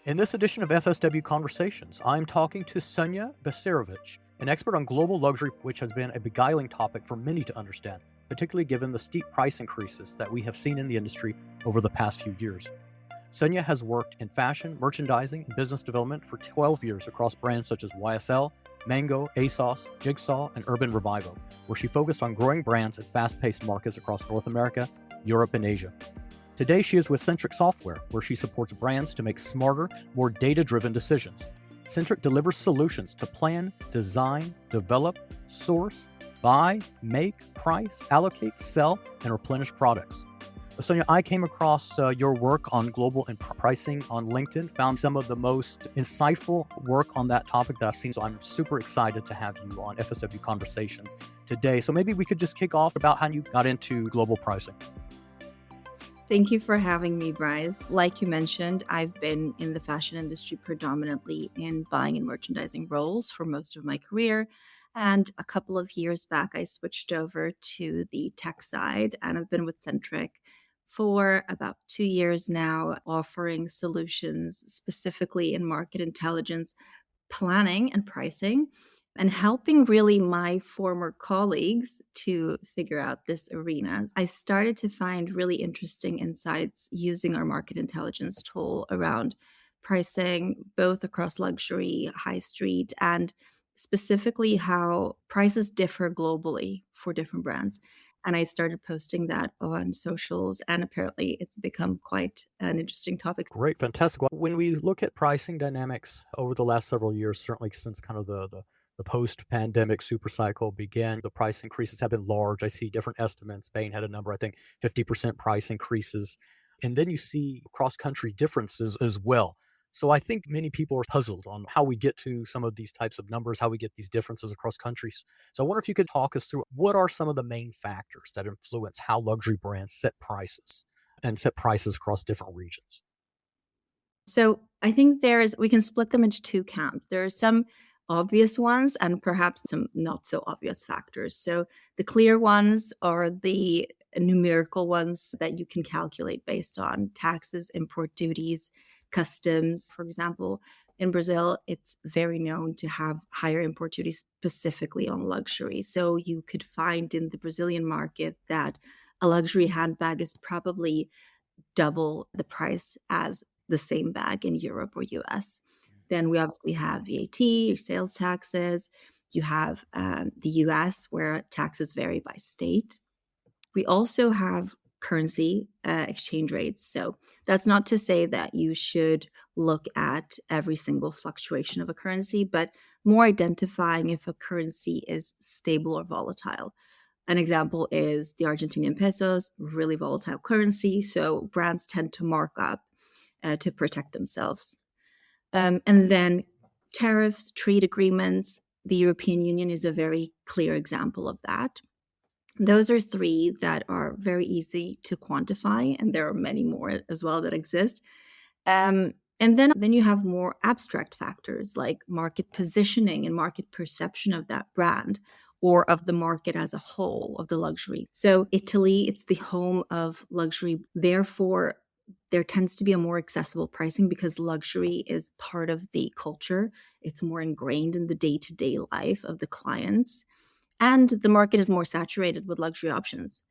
In this edition of FSW Conversations, I'm talking to Sanja Bećirović, an expert on global luxury, which has been a beguiling topic for many to understand, particularly given the steep price increases that we have seen in the industry over the past few years. Sanja has worked in fashion, merchandising, and business development for 12 years across brands such as YSL, Mango, ASOS, Jigsaw, and Urban Revival, where she focused on growing brands in fast-paced markets across North America, Europe, and Asia. Today, she is with Centric Software, where she supports brands to make smarter, more data-driven decisions. Centric delivers solutions to plan, design, develop, source, buy, make, price, allocate, sell, and replenish products. Sanja, I came across your work on global and pricing on LinkedIn, found some of the most insightful work on that topic that I've seen. So I'm super excited to have you on FSW Conversations today. So maybe we could just kick off about how you got into global pricing. Thank you for having me, Bryce. Like you mentioned, I've been in the fashion industry predominantly in buying and merchandising roles for most of my career. And a couple of years back, I switched over to the tech side, and I've been with Centric for about 2 years now, offering solutions specifically in market intelligence, planning and pricing, and helping really my former colleagues to figure out this arena. I started to find really interesting insights using our market intelligence tool around pricing, both across luxury, high street, and specifically how prices differ globally for different brands. And I started posting that on socials, and apparently it's become quite an interesting topic. Great, fantastic. Well, when we look at pricing dynamics over the last several years, certainly since kind of the post-pandemic super cycle began, the price increases have been large. I see different estimates. Bain had a number, I think 50% price increases. And then you see cross-country differences as well. So I think many people are puzzled on how we get to some of these types of numbers, how we get these differences across countries. So I wonder if you could talk us through what are some of the main factors that influence how luxury brands set prices and set prices across different regions. So I think we can split them into two camps. There are some obvious ones and perhaps some not so obvious factors. So the clear ones are the numerical ones that you can calculate based on taxes, import duties, customs. For example, in Brazil, it's very known to have higher import duties specifically on luxury. So you could find in the Brazilian market that a luxury handbag is probably double the price as the same bag in Europe or US. Then we obviously have VAT, sales taxes. You have the US, where taxes vary by state. We also have currency exchange rates. So that's not to say that you should look at every single fluctuation of a currency, but more identifying if a currency is stable or volatile. An example is the Argentinian pesos, really volatile currency. So brands tend to mark up to protect themselves. And then tariffs, trade agreements, the European Union is a very clear example of that. Those are three that are very easy to quantify, and there are many more as well that exist. And then you have more abstract factors like market positioning and market perception of that brand or of the market as a whole of the luxury. So Italy, it's the home of luxury. Therefore, there tends to be a more accessible pricing because luxury is part of the culture. It's more ingrained in the day-to-day life of the clients. And the market is more saturated with luxury options.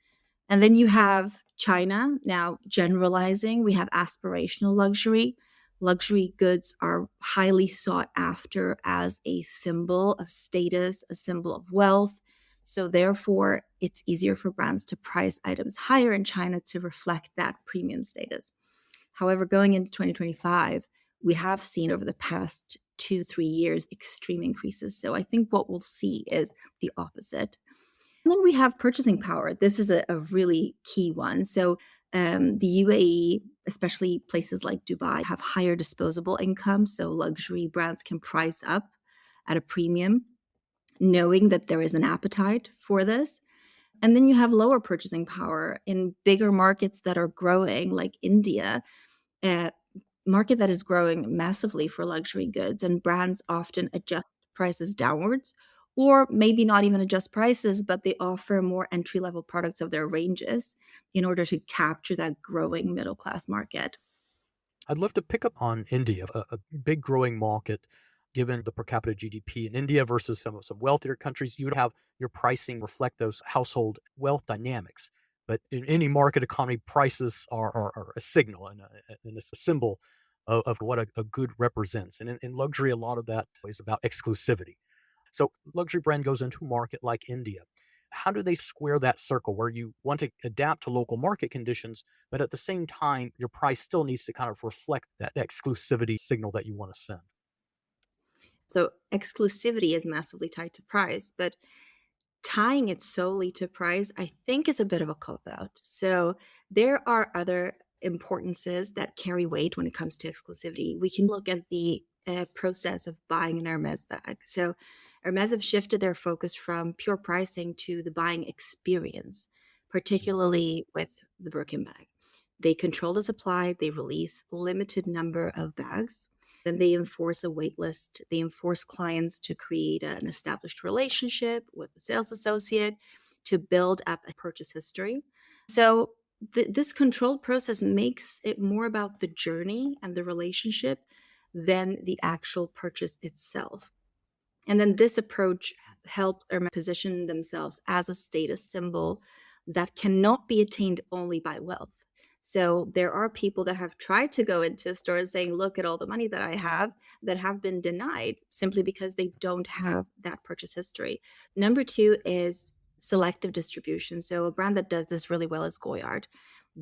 And then you have China. Now, generalizing, we have aspirational luxury. Luxury goods are highly sought after as a symbol of status, a symbol of wealth. So therefore, it's easier for brands to price items higher in China to reflect that premium status. However, going into 2025, we have seen over the past 2-3 years extreme increases. So I think what we'll see is the opposite. And then we have purchasing power. This is a really key one. So the UAE, especially places like Dubai, have higher disposable income. So luxury brands can price up at a premium, knowing that there is an appetite for this. And then you have lower purchasing power in bigger markets that are growing, like India, a market that is growing massively for luxury goods, and brands often adjust prices downwards, or maybe not even adjust prices, but they offer more entry-level products of their ranges in order to capture that growing middle-class market. I'd love to pick up on India, a big growing market, given the per capita GDP in India versus some wealthier countries. You would have your pricing reflect those household wealth dynamics. But in any market economy, prices are a signal and it's a symbol of what a good represents. And in luxury, a lot of that is about exclusivity. So luxury brand goes into a market like India. How do they square that circle where you want to adapt to local market conditions, but at the same time, your price still needs to kind of reflect that exclusivity signal that you want to send? So exclusivity is massively tied to price, but tying it solely to price, I think, is a bit of a cop out. So there are other importances that carry weight when it comes to exclusivity. We can look at the process of buying an Hermes bag. So Hermes have shifted their focus from pure pricing to the buying experience, particularly with the Birkin bag. They control the supply, they release limited number of bags, then they enforce a wait list. They enforce clients to create an established relationship with the sales associate to build up a purchase history. So this controlled process makes it more about the journey and the relationship than the actual purchase itself. And then this approach helps them position themselves as a status symbol that cannot be attained only by wealth. So there are people that have tried to go into a store saying, look at all the money that I have, that have been denied simply because they don't have that purchase history. Number two is selective distribution. So a brand that does this really well is Goyard.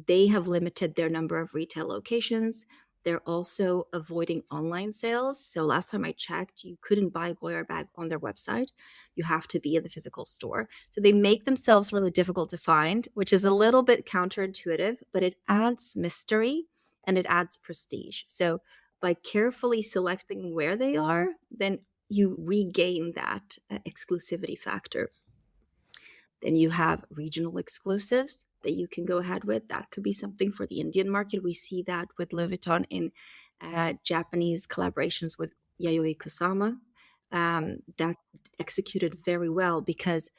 They have limited their number of retail locations. They're also avoiding online sales. So last time I checked, you couldn't buy a Goyard bag on their website. You have to be in the physical store. So they make themselves really difficult to find, which is a little bit counterintuitive, but it adds mystery and it adds prestige. So by carefully selecting where they are, then you regain that exclusivity factor. Then you have regional exclusives that you can go ahead with. That could be something for the Indian market. We see that with Louis Vuitton in Japanese collaborations with Yayoi Kusama. That's executed very well because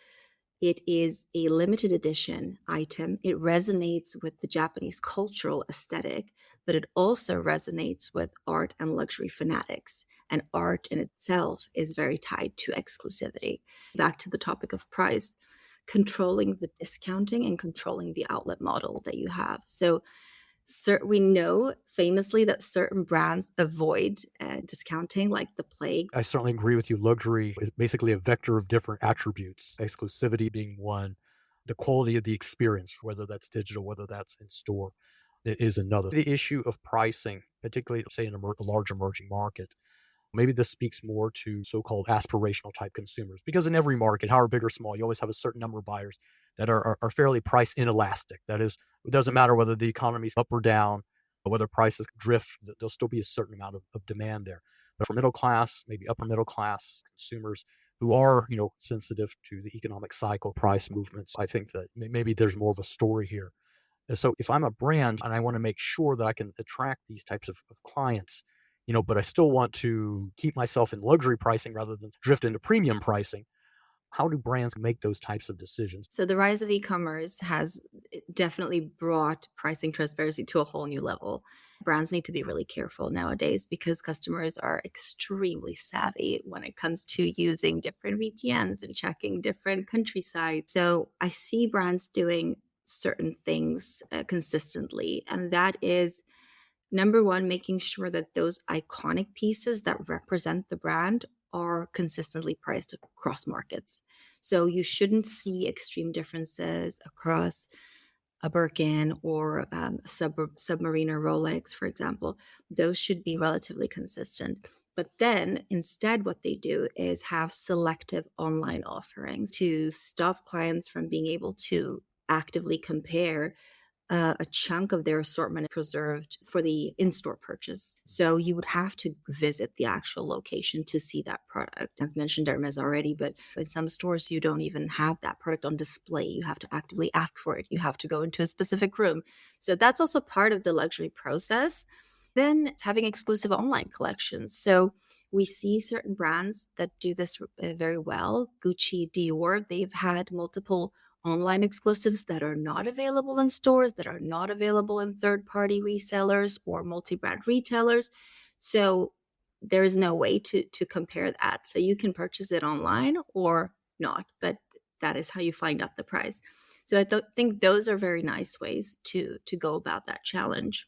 it is a limited edition item. It resonates with the Japanese cultural aesthetic, but it also resonates with art and luxury fanatics. And art in itself is very tied to exclusivity. Back to the topic of price, controlling the discounting and controlling the outlet model that you have. So we know famously that certain brands avoid discounting like the plague. I certainly agree with you. Luxury is basically a vector of different attributes, exclusivity being one, the quality of the experience, whether that's digital, whether that's in store, is another. The issue of pricing, particularly, say, in a large emerging market, maybe this speaks more to so-called aspirational type consumers, because in every market, however big or small, you always have a certain number of buyers that are fairly price inelastic. That is, it doesn't matter whether the economy's up or down, or whether prices drift, there'll still be a certain amount of demand there. But for middle class, maybe upper middle class consumers who are, sensitive to the economic cycle, price movements, I think that maybe there's more of a story here. And so if I'm a brand and I want to make sure that I can attract these types of clients, but I still want to keep myself in luxury pricing rather than drift into premium pricing, how do brands make those types of decisions? So the rise of e-commerce has definitely brought pricing transparency to a whole new level. Brands need to be really careful nowadays because customers are extremely savvy when it comes to using different VPNs and checking different country sites. So I see brands doing certain things consistently, and that is number one, making sure that those iconic pieces that represent the brand are consistently priced across markets. So you shouldn't see extreme differences across a Birkin or Submariner Rolex, for example. Those should be relatively consistent. But then instead, what they do is have selective online offerings to stop clients from being able to actively compare a chunk of their assortment preserved for the in-store purchase. So you would have to visit the actual location to see that product. I've mentioned Hermes already, but in some stores, you don't even have that product on display. You have to actively ask for it. You have to go into a specific room. So that's also part of the luxury process. Then it's having exclusive online collections. So we see certain brands that do this very well. Gucci, Dior, they've had multiple online exclusives that are not available in stores, that are not available in third-party resellers or multi-brand retailers. So there's no way to compare that. So you can purchase it online or not, but that is how you find out the price. So I think those are very nice ways to go about that challenge.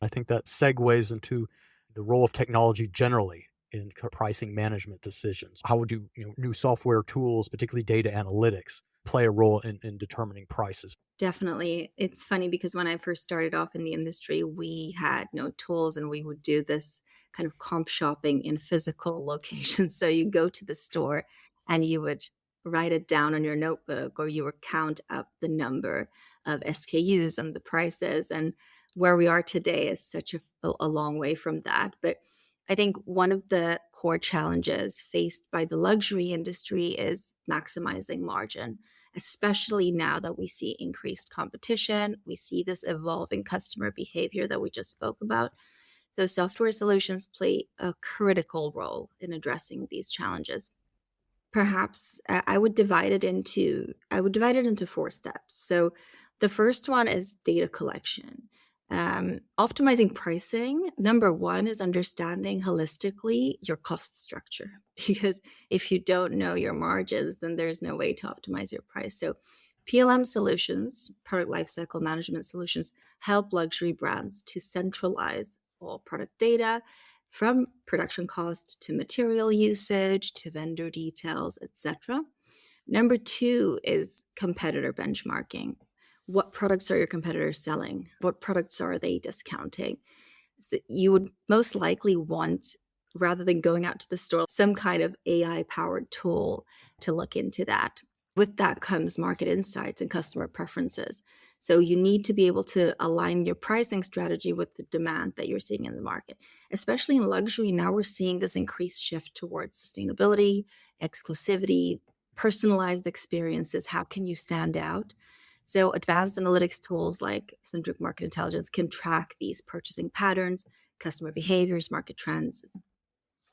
I think that segues into the role of technology generally in pricing management decisions. How do new software tools, particularly data analytics, play a role in determining prices? Definitely. It's funny because when I first started off in the industry, we had no tools and we would do this kind of comp shopping in physical locations. So you go to the store and you would write it down on your notebook or you would count up the number of SKUs and the prices. And where we are today is such a long way from that. But I think one of the core challenges faced by the luxury industry is maximizing margin, especially now that we see increased competition. We see this evolving customer behavior that we just spoke about. So, software solutions play a critical role in addressing these challenges. Perhaps I would divide it into four steps. So the first one is data collection. Optimizing pricing, number one is understanding holistically your cost structure. Because if you don't know your margins, then there's no way to optimize your price. So PLM solutions, product lifecycle management solutions, help luxury brands to centralize all product data from production cost to material usage to vendor details, etc. Number two is competitor benchmarking. What products are your competitors selling? What products are they discounting? So you would most likely want, rather than going out to the store, some kind of AI powered tool to look into that. With that comes market insights and customer preferences. So you need to be able to align your pricing strategy with the demand that you're seeing in the market. Especially in luxury, now we're seeing this increased shift towards sustainability, exclusivity, personalized experiences. How can you stand out? So advanced analytics tools like Centric Market Intelligence can track these purchasing patterns, customer behaviors, market trends.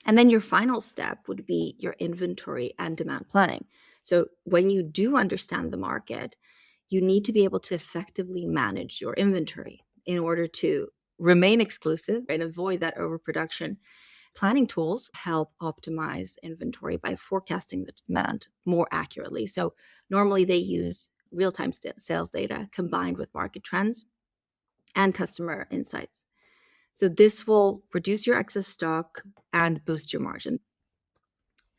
And then your final step would be your inventory and demand planning. So when you do understand the market, you need to be able to effectively manage your inventory in order to remain exclusive and avoid that overproduction. Planning tools help optimize inventory by forecasting the demand more accurately. So normally they use real-time sales data combined with market trends and customer insights. So this will reduce your excess stock and boost your margin.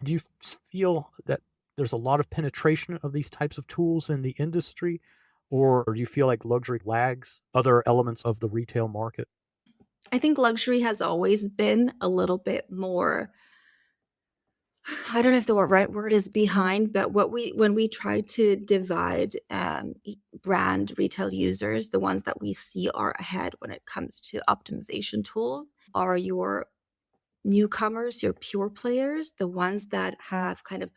Do you feel that there's a lot of penetration of these types of tools in the industry, or do you feel like luxury lags other elements of the retail market? I think luxury has always been a little bit more, I don't know if the right word is behind, but when we try to divide brand retail users, the ones that we see are ahead when it comes to optimization tools are your newcomers, your pure players, the ones that have kind of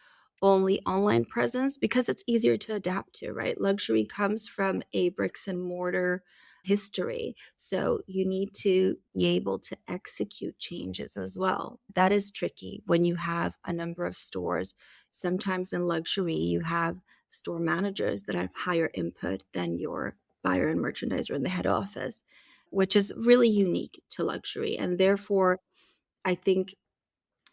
only online presence because it's easier to adapt to, right? Luxury comes from a bricks and mortar history. So you need to be able to execute changes as well. That is tricky when you have a number of stores. Sometimes in luxury, you have store managers that have higher input than your buyer and merchandiser in the head office, which is really unique to luxury. And therefore, I think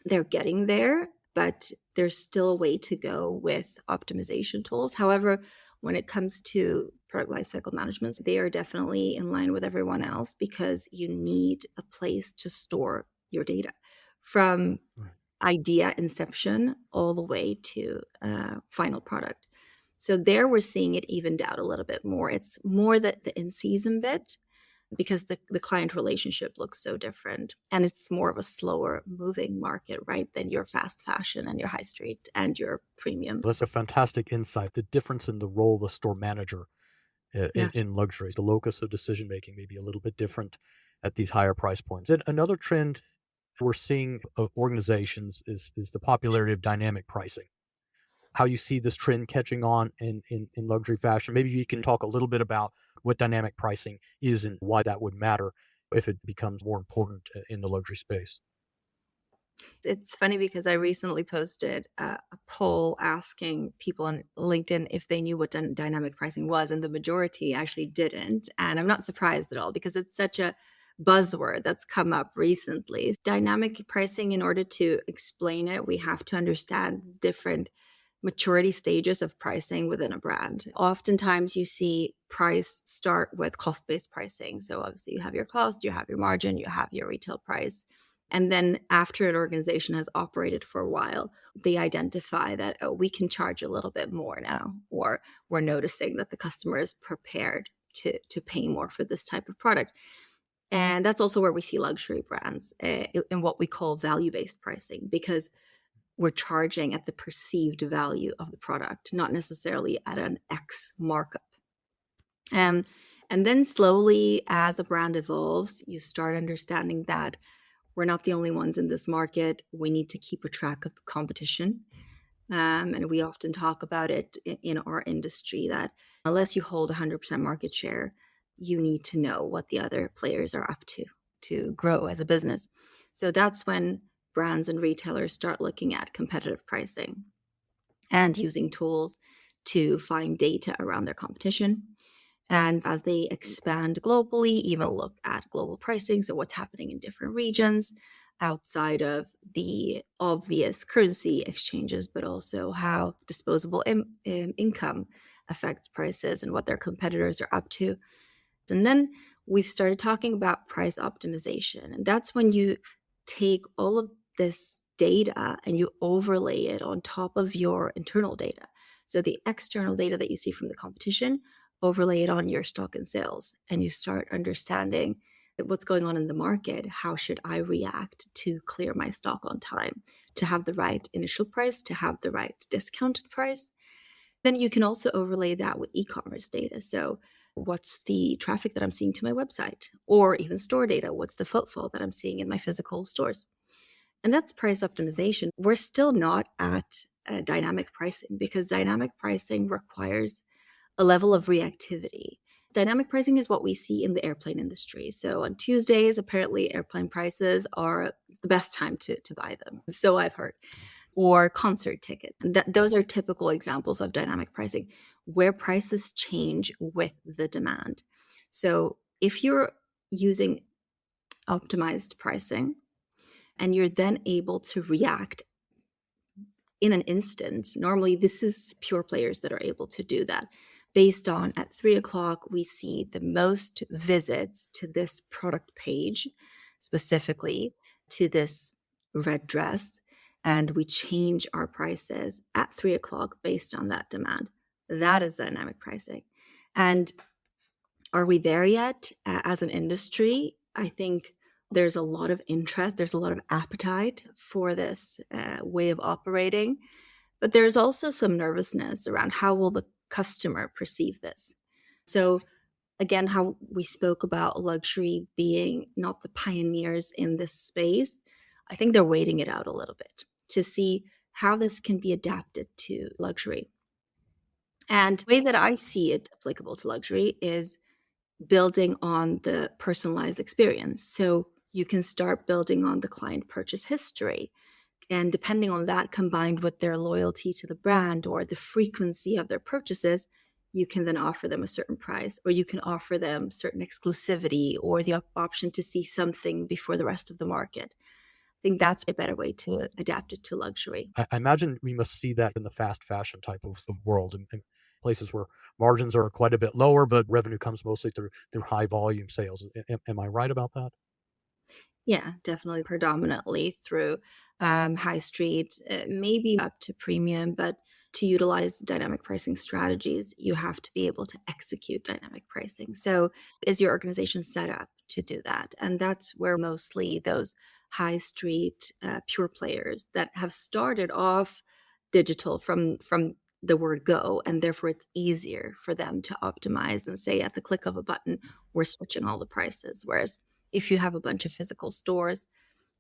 they're getting there, but there's still a way to go with optimization tools. However, when it comes to product lifecycle management, they are definitely in line with everyone else because you need a place to store your data from Right. idea inception all the way to final product. So there we're seeing it evened out a little bit more. It's more the in-season bit because the client relationship looks so different. And it's more of a slower moving market, right, than your fast fashion and your high street and your premium. That's a fantastic insight. The difference in the role of the store manager Yeah. in luxuries, the locus of decision making may be a little bit different at these higher price points. And another trend we're seeing of organizations is the popularity of dynamic pricing. How you see this trend catching on in luxury fashion. Maybe you can talk a little bit about what dynamic pricing is and why that would matter if it becomes more important in the luxury space. It's funny because I recently posted a poll asking people on LinkedIn if they knew what dynamic pricing was, and the majority actually didn't. And I'm not surprised at all because it's such a buzzword that's come up recently. Dynamic pricing, in order to explain it, we have to understand different maturity stages of pricing within a brand. Oftentimes you see price start with cost-based pricing. So obviously you have your cost, you have your margin, you have your retail price. And then after an organization has operated for a while, they identify that, oh, we can charge a little bit more now, or we're noticing that the customer is prepared to pay more for this type of product. And that's also where we see luxury brands in what we call value-based pricing, because we're charging at the perceived value of the product, not necessarily at an X markup. And then slowly, as a brand evolves, you start understanding that we're not the only ones in this market. We need to keep a track of the competition. And we often talk about it in our industry that unless you hold 100% market share, you need to know what the other players are up to grow as a business. So that's when brands and retailers start looking at competitive pricing and using tools to find data around their competition. And as they expand globally, even look at global pricing, so what's happening in different regions outside of the obvious currency exchanges, but also how disposable income affects prices and what their competitors are up to. And then we've started talking about price optimization. And that's when you take all of this data and you overlay it on top of your internal data. So the external data that you see from the competition, overlay it on your stock and sales, and you start understanding what's going on in the market. How should I react to clear my stock on time, to have the right initial price, to have the right discounted price? Then you can also overlay that with e-commerce data. So what's the traffic that I'm seeing to my website, or even store data? What's the footfall that I'm seeing in my physical stores? And that's price optimization. We're still not at dynamic pricing, because dynamic pricing requires a level of reactivity. Dynamic pricing is what we see in the airplane industry. So on Tuesdays, apparently airplane prices are the best time to buy them. So I've heard. Or concert tickets. Those are typical examples of dynamic pricing, where prices change with the demand. So if you're using optimized pricing and you're then able to react in an instant, normally this is pure players that are able to do that. Based on at 3:00, we see the most visits to this product page, specifically to this red dress, and we change our prices at 3:00 based on that demand. That is dynamic pricing. And are we there yet as an industry? I think there's a lot of interest, there's a lot of appetite for this way of operating, but there's also some nervousness around how will the customer perceive this. So again, how we spoke about luxury being not the pioneers in this space, I think they're waiting it out a little bit to see how this can be adapted to luxury. And the way that I see it applicable to luxury is building on the personalized experience. So you can start building on the client purchase history. And depending on that, combined with their loyalty to the brand or the frequency of their purchases, you can then offer them a certain price, or you can offer them certain exclusivity or the option to see something before the rest of the market. I think that's a better way to adapt it to luxury. I imagine we must see that in the fast fashion type of world, in places where margins are quite a bit lower, but revenue comes mostly through high volume sales. Am I right about that? Yeah, definitely predominantly through high street, maybe up to premium, but to utilize dynamic pricing strategies, you have to be able to execute dynamic pricing. So is your organization set up to do that? And that's where mostly those high street pure players that have started off digital from the word go, and therefore it's easier for them to optimize and say at the click of a button, we're switching all the prices. Whereas if you have a bunch of physical stores,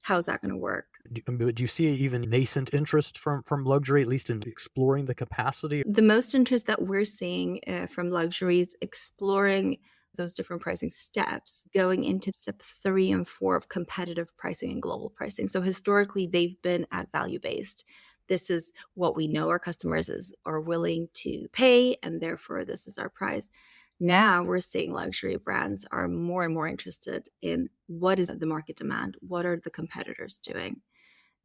how's that going to work? Do you see even nascent interest from luxury, at least in exploring the capacity? The most interest that we're seeing from luxuries exploring those different pricing steps, going into step 3 and 4 of competitive pricing and global pricing. So historically, they've been at value-based. This is what we know our customers are willing to pay, and therefore this is our price. Now we're seeing luxury brands are more and more interested in what is the market demand, what are the competitors doing,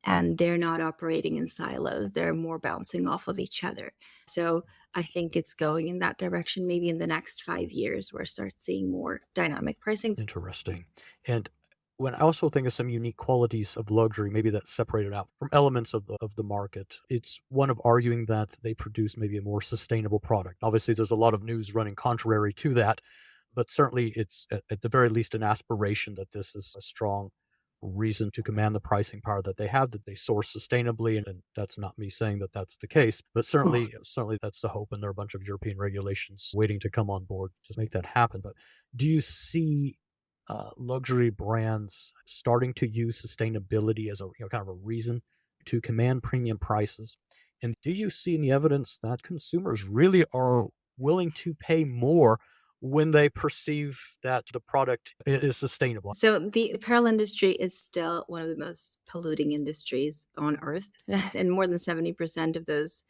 and they're not operating in silos. They're more bouncing off of each other. So I think it's going in that direction. Maybe in the next 5 years, we'll start seeing more dynamic pricing. Interesting. And when I also think of some unique qualities of luxury, maybe that's separated out from elements of the market, it's one of arguing that they produce maybe a more sustainable product. Obviously, there's a lot of news running contrary to that, but certainly it's at the very least an aspiration that this is a strong reason to command the pricing power that they have, that they source sustainably. And that's not me saying that that's the case, but certainly that's the hope. And there are a bunch of European regulations waiting to come on board to make that happen. But do you see luxury brands starting to use sustainability as a kind of a reason to command premium prices? And do you see any evidence that consumers really are willing to pay more when they perceive that the product is sustainable? So the apparel industry is still one of the most polluting industries on earth. And more than 70% of those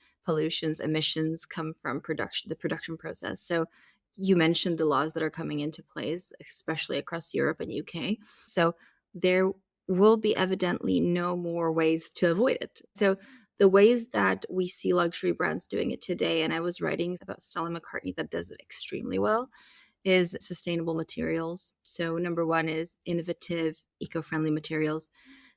emissions come from the production process. So you mentioned the laws that are coming into place, especially across Europe and UK. So there will be evidently no more ways to avoid it. So the ways that we see luxury brands doing it today, and I was writing about Stella McCartney that does it extremely well, is sustainable materials. So number one is innovative, eco-friendly materials.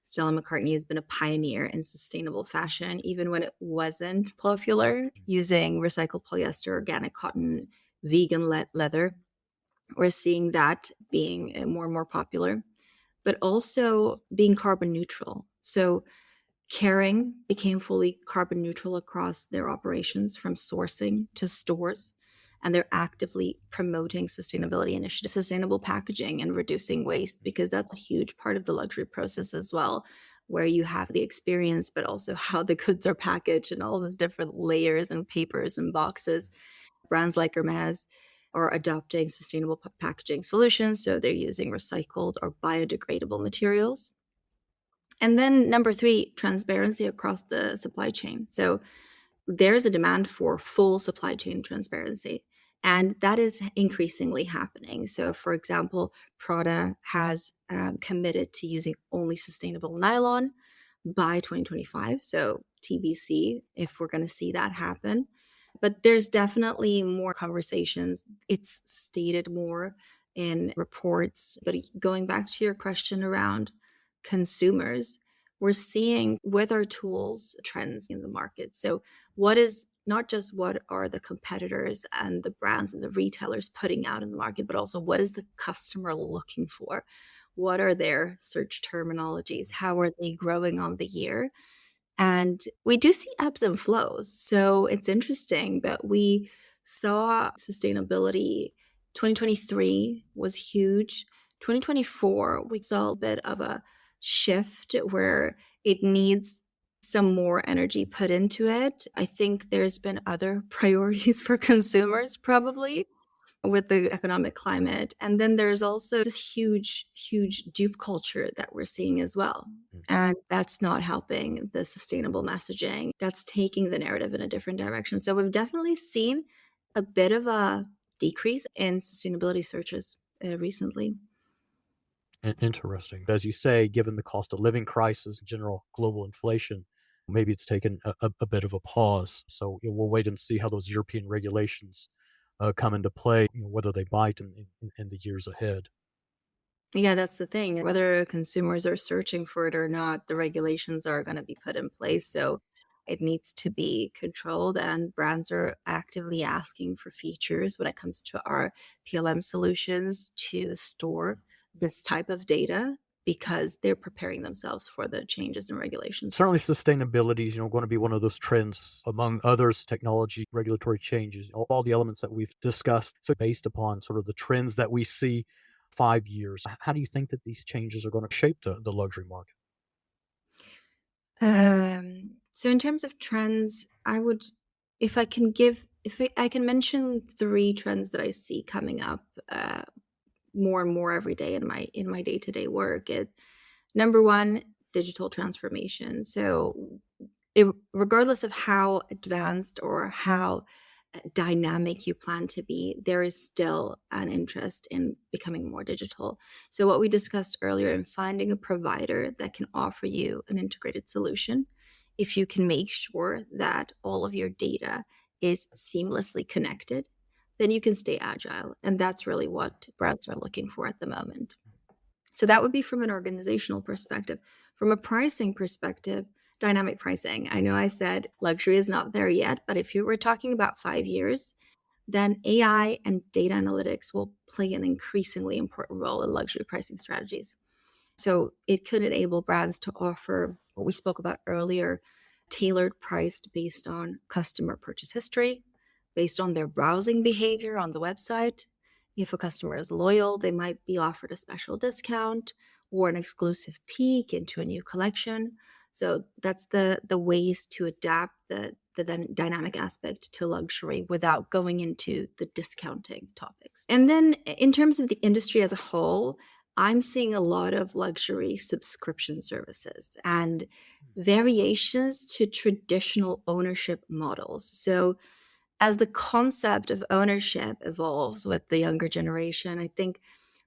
Stella McCartney has been a pioneer in sustainable fashion, even when it wasn't popular, using recycled polyester, organic cotton, vegan leather. We're seeing that being more and more popular, but also being carbon neutral. So Kering became fully carbon neutral across their operations from sourcing to stores, and they're actively promoting sustainability initiatives, sustainable packaging, and reducing waste, because that's a huge part of the luxury process as well, where you have the experience, but also how the goods are packaged and all those different layers and papers and boxes. Brands like Hermes are adopting sustainable packaging solutions, so they're using recycled or biodegradable materials. And then number 3, transparency across the supply chain. So there's a demand for full supply chain transparency, and that is increasingly happening. So, for example, Prada has committed to using only sustainable nylon by 2025. So TBC, if we're going to see that happen. But there's definitely more conversations. It's stated more in reports. But going back to your question around consumers, we're seeing with our tools trends in the market. So what is not just what are the competitors and the brands and the retailers putting out in the market, but also what is the customer looking for? What are their search terminologies? How are they growing on the year? And we do see ebbs and flows. So it's interesting, but we saw sustainability. 2023 was huge. 2024, we saw a bit of a shift where it needs some more energy put into it. I think there's been other priorities for consumers probably with the economic climate. And then there's also this huge dupe culture that we're seeing as well. And that's not helping the sustainable messaging. That's taking the narrative in a different direction. So we've definitely seen a bit of a decrease in sustainability searches recently. Interesting. As you say, given the cost of living crisis, general global inflation, maybe it's taken a bit of a pause. So we'll wait and see how those European regulations come into play, whether they bite in the years ahead. Yeah, that's the thing. Whether consumers are searching for it or not, the regulations are going to be put in place. So it needs to be controlled, and brands are actively asking for features when it comes to our PLM solutions to store this type of data, because they're preparing themselves for the changes in regulations. Certainly sustainability is going to be one of those trends, among others, technology, regulatory changes, all the elements that we've discussed. So based upon sort of the trends that we see 5 years, how do you think that these changes are going to shape the luxury market? So in terms of trends, I would, if I can give if I can mention 3 trends that I see coming up more and more every day in my day-to-day work is, number 1, digital transformation. So regardless of how advanced or how dynamic you plan to be, there is still an interest in becoming more digital. So what we discussed earlier, in finding a provider that can offer you an integrated solution, if you can make sure that all of your data is seamlessly connected, then you can stay agile. And that's really what brands are looking for at the moment. So that would be from an organizational perspective. From a pricing perspective, dynamic pricing. I know I said luxury is not there yet, but if you were talking about 5 years, then AI and data analytics will play an increasingly important role in luxury pricing strategies. So it could enable brands to offer what we spoke about earlier, tailored priced based on customer purchase history, based on their browsing behavior on the website. If a customer is loyal, they might be offered a special discount or an exclusive peek into a new collection. So that's the ways to adapt the dynamic aspect to luxury without going into the discounting topics. And then in terms of the industry as a whole, I'm seeing a lot of luxury subscription services and variations to traditional ownership models. So as the concept of ownership evolves with the younger generation, I think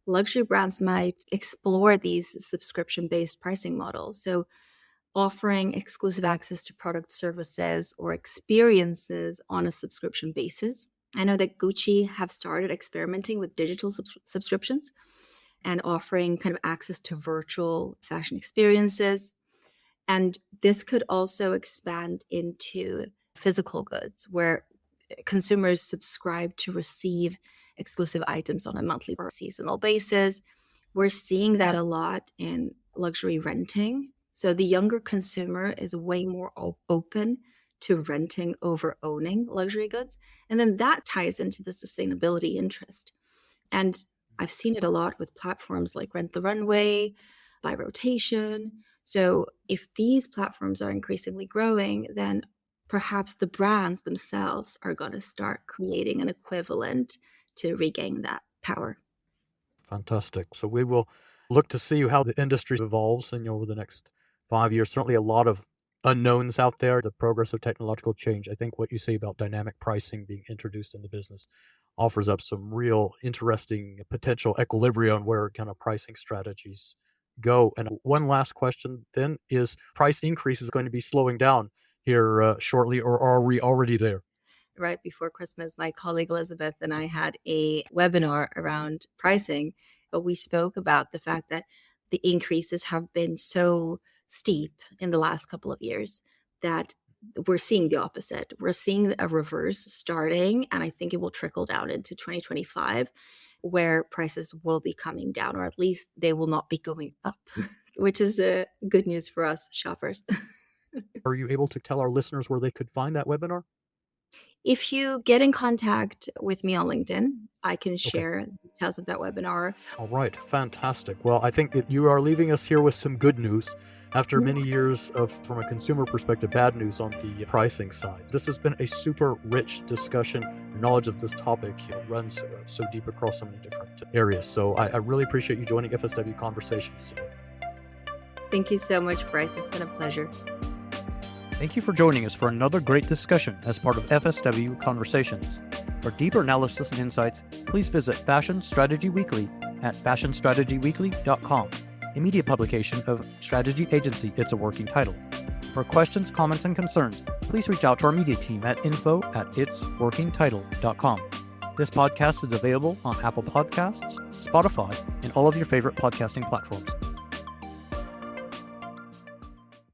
luxury brands might explore these subscription-based pricing models. So offering exclusive access to product, services, or experiences on a subscription basis. I know that Gucci have started experimenting with digital subscriptions and offering kind of access to virtual fashion experiences. And this could also expand into physical goods, where consumers subscribe to receive exclusive items on a monthly or seasonal basis. We're seeing that a lot in luxury renting. So the younger consumer is way more open to renting over owning luxury goods. And then that ties into the sustainability interest. And I've seen it a lot with platforms like Rent the Runway, By Rotation. So if these platforms are increasingly growing, then perhaps the brands themselves are going to start creating an equivalent to regain that power. Fantastic. So we will look to see how the industry evolves over the next 5 years. Certainly a lot of unknowns out there, the progress of technological change. I think what you say about dynamic pricing being introduced in the business offers up some real interesting potential equilibrium where kind of pricing strategies go. And one last question then is, price increases going to be slowing down here shortly, or are we already there? Right before Christmas, my colleague Elizabeth and I had a webinar around pricing, but we spoke about the fact that the increases have been so steep in the last couple of years that we're seeing the opposite. We're seeing a reverse starting, and I think it will trickle down into 2025, where prices will be coming down, or at least they will not be going up, which is good news for us shoppers. Are you able to tell our listeners where they could find that webinar? If you get in contact with me on LinkedIn, I can share the details of that webinar. All right, fantastic. Well, I think that you are leaving us here with some good news after many years of, from a consumer perspective, bad news on the pricing side. This has been a super rich discussion. Your knowledge of this topic runs so deep across so many different areas. So I really appreciate you joining FSW Conversations today. Thank you so much, Bryce. It's been a pleasure. Thank you for joining us for another great discussion as part of FSW Conversations. For deeper analysis and insights, please visit Fashion Strategy Weekly at fashionstrategyweekly.com, a media publication of strategy agency It's a Working Title. For questions, comments, and concerns, please reach out to our media team at info@itsworkingtitle.com. This podcast is available on Apple Podcasts, Spotify, and all of your favorite podcasting platforms.